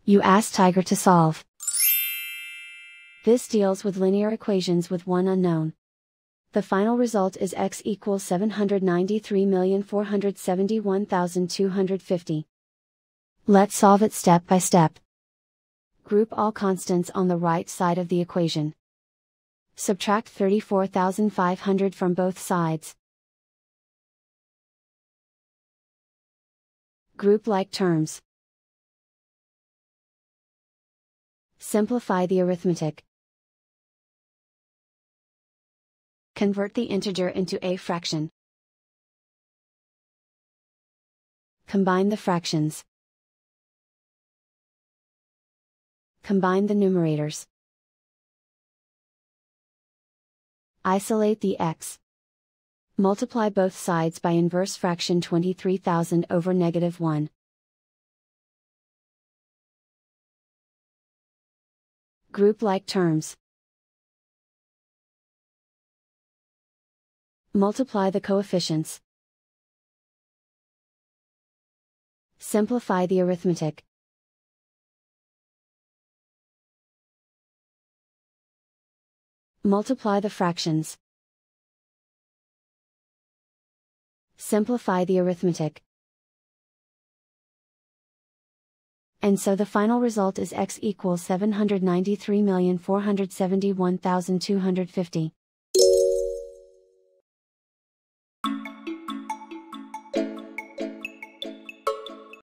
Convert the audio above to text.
You ask Tiger to solve. This deals with linear equations with one unknown. The final result is x equals 793,471,250. Let's solve it step by step. Group all constants on the right side of the equation. Subtract 34,500 from both sides. Group like terms. Simplify the arithmetic. Convert the integer into a fraction. Combine the fractions. Combine the numerators. Isolate the x. Multiply both sides by inverse fraction 23,000 over -1. Group like terms. Multiply the coefficients. Simplify the arithmetic. Multiply the fractions. Simplify the arithmetic. And so the final result is x equals 793,471,250.